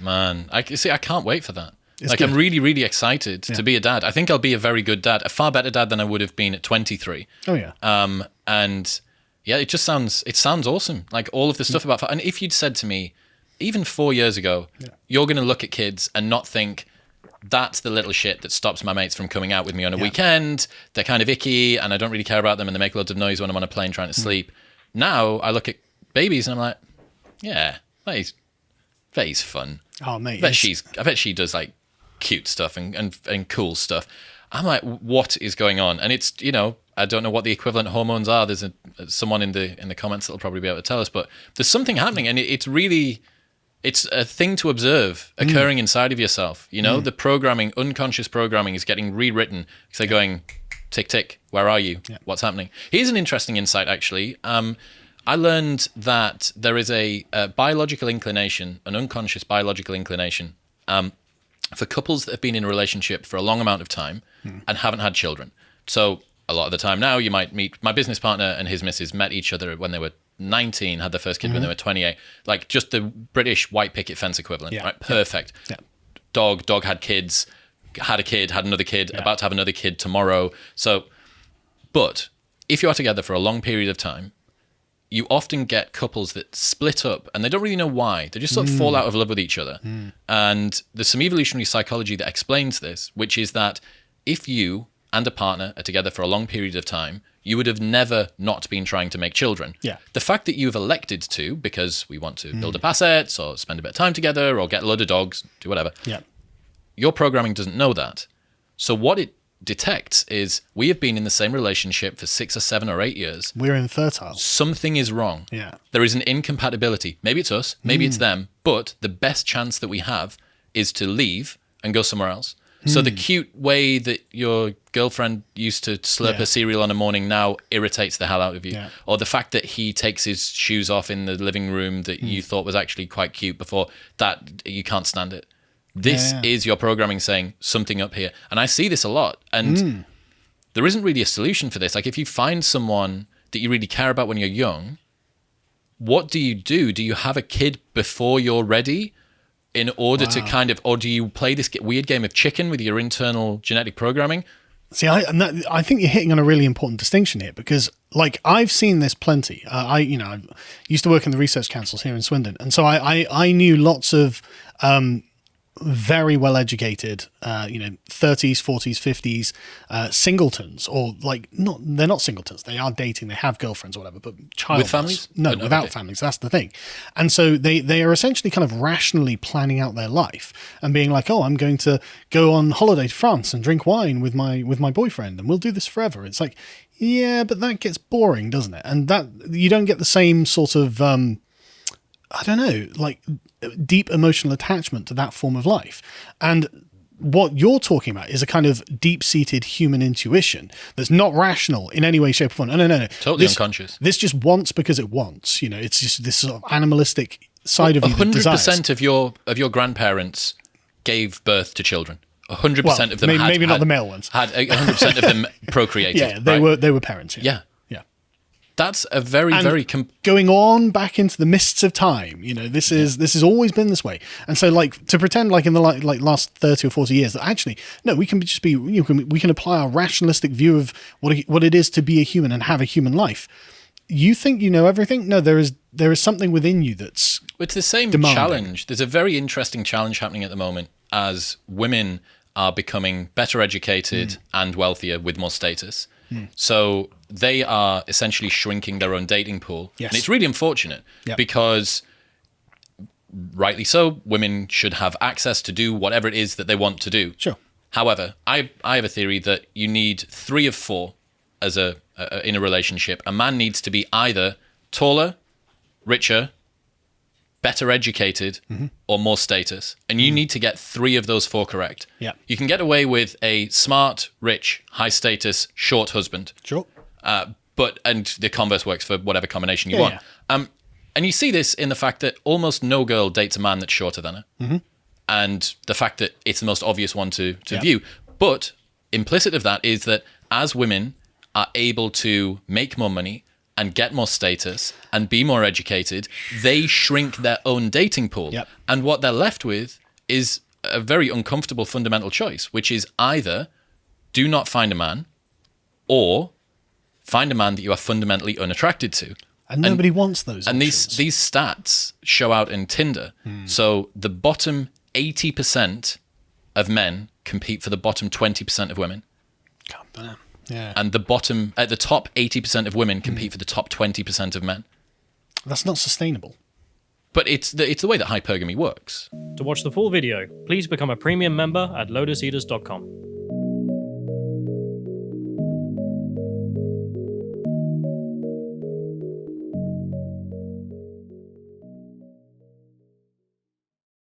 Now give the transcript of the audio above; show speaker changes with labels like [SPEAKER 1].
[SPEAKER 1] Man, I can't wait for that.
[SPEAKER 2] It's
[SPEAKER 1] like,
[SPEAKER 2] good.
[SPEAKER 1] I'm really, really excited to be a dad. I think I'll be a very good dad, a far better dad than I would have been at 23.
[SPEAKER 2] Oh, yeah.
[SPEAKER 1] And yeah, it sounds awesome. Like all of the stuff about, and if you'd said to me, even 4 years ago, you're going to look at kids and not think, that's the little shit that stops my mates from coming out with me on a weekend. They're kind of icky and I don't really care about them and they make loads of noise when I'm on a plane trying to sleep. Now I look at babies and I'm like, yeah, that is fun.
[SPEAKER 2] Oh, mate.
[SPEAKER 1] I bet she does like cute stuff and cool stuff. I'm like, what is going on? And it's, I don't know what the equivalent hormones are. There's someone in the comments that'll probably be able to tell us, but there's something happening and it's a thing to observe occurring inside of yourself. The programming, unconscious programming is getting rewritten because they're going, tick, tick, where are you? Yeah. What's happening? Here's an interesting insight, actually. I learned that there is a biological inclination, an unconscious biological inclination, for couples that have been in a relationship for a long amount of time and haven't had children. So a lot of the time now, you might meet my business partner and his missus met each other when they were 19, had their first kid when they were 28, like just the British white picket fence equivalent, right? Perfect. Yeah. Dog had kids, had a kid, had another kid, about to have another kid tomorrow. So, but if you are together for a long period of time, you often get couples that split up and they don't really know why. They just sort of fall out of love with each other. And there's some evolutionary psychology that explains this, which is that if you and a partner are together for a long period of time, you would have never not been trying to make children. Yeah. The fact that you've elected to, because we want to build up assets or spend a bit of time together or get a load of dogs, do whatever. Yeah. Your programming doesn't know that. So what it detects is we have been in the same relationship for 6 or 7 or 8 years.
[SPEAKER 2] We're infertile.
[SPEAKER 1] Something is wrong.
[SPEAKER 2] Yeah.
[SPEAKER 1] There is an incompatibility. Maybe it's us, maybe it's them, but the best chance that we have is to leave and go somewhere else. So the cute way that your girlfriend used to slurp her cereal on a morning now irritates the hell out of you. Yeah. Or the fact that he takes his shoes off in the living room that you thought was actually quite cute before, that you can't stand it. This is your programming saying something up here. And I see this a lot. And there isn't really a solution for this. Like if you find someone that you really care about when you're young, what do you do? Do you have a kid before you're ready in order to kind of, or do you play this weird game of chicken with your internal genetic programming?
[SPEAKER 2] See, I think you're hitting on a really important distinction here because, like, I've seen this plenty. I used to work in the research councils here in Swindon, and so I knew lots of very well-educated, 30s, 40s, 50s, singletons, or like they're not singletons. They are dating. They have girlfriends or whatever, but childless.
[SPEAKER 1] With families?
[SPEAKER 2] No, without families. That's the thing. And so they are essentially kind of rationally planning out their life and being like, oh, I'm going to go on holiday to France and drink wine with my boyfriend, and we'll do this forever. It's like, yeah, but that gets boring, doesn't it? And that you don't get the same sort of I don't know, like deep emotional attachment to that form of life. And what you're talking about is a kind of deep-seated human intuition that's not rational in any way, shape, or form. No.
[SPEAKER 1] Totally unconscious.
[SPEAKER 2] This just wants because it wants. It's just this sort of animalistic side of you that desires.
[SPEAKER 1] 100% of your grandparents gave birth to children. 100% of them
[SPEAKER 2] maybe not the male ones.
[SPEAKER 1] Had 100% of them procreated.
[SPEAKER 2] Yeah, they were parents.
[SPEAKER 1] Yeah. That's a very
[SPEAKER 2] going on back into the mists of time. This has always been this way. And so, like, to pretend like in the last 30 or 40 years that actually no, we can just be we can apply our rationalistic view of what it is to be a human and have a human life. You think you know everything? No, there is something within you that's
[SPEAKER 1] it's the same
[SPEAKER 2] demanding.
[SPEAKER 1] Challenge. There's a very interesting challenge happening at the moment as women are becoming better educated and wealthier with more status. So they are essentially shrinking their own dating pool. Yes. And it's really unfortunate because rightly so, women should have access to do whatever it is that they want to do.
[SPEAKER 2] Sure.
[SPEAKER 1] However, I have a theory that you need 3 of 4 as in a relationship. A man needs to be either taller, richer, better educated, or more status. And you need to get 3 of those 4 correct.
[SPEAKER 2] Yeah.
[SPEAKER 1] You can get away with a smart, rich, high status, short husband.
[SPEAKER 2] Sure.
[SPEAKER 1] And the converse works for whatever combination you want. Yeah. And you see this in the fact that almost no girl dates a man that's shorter than her. And the fact that it's the most obvious one to view. But implicit of that is that as women are able to make more money, and get more status and be more educated, they shrink their own dating pool.
[SPEAKER 2] Yep.
[SPEAKER 1] And what they're left with is a very uncomfortable fundamental choice, which is either do not find a man or find a man that you are fundamentally unattracted to.
[SPEAKER 2] And nobody wants those
[SPEAKER 1] And
[SPEAKER 2] options.
[SPEAKER 1] these stats show out in Tinder. So the bottom 80% of men compete for the bottom 20% of women.
[SPEAKER 2] God damn. Yeah.
[SPEAKER 1] And the top 80% of women compete for the top 20% of men.
[SPEAKER 2] That's not sustainable.
[SPEAKER 1] But it's the way that hypergamy works.
[SPEAKER 3] To watch the full video, please become a premium member at lotuseaters.com.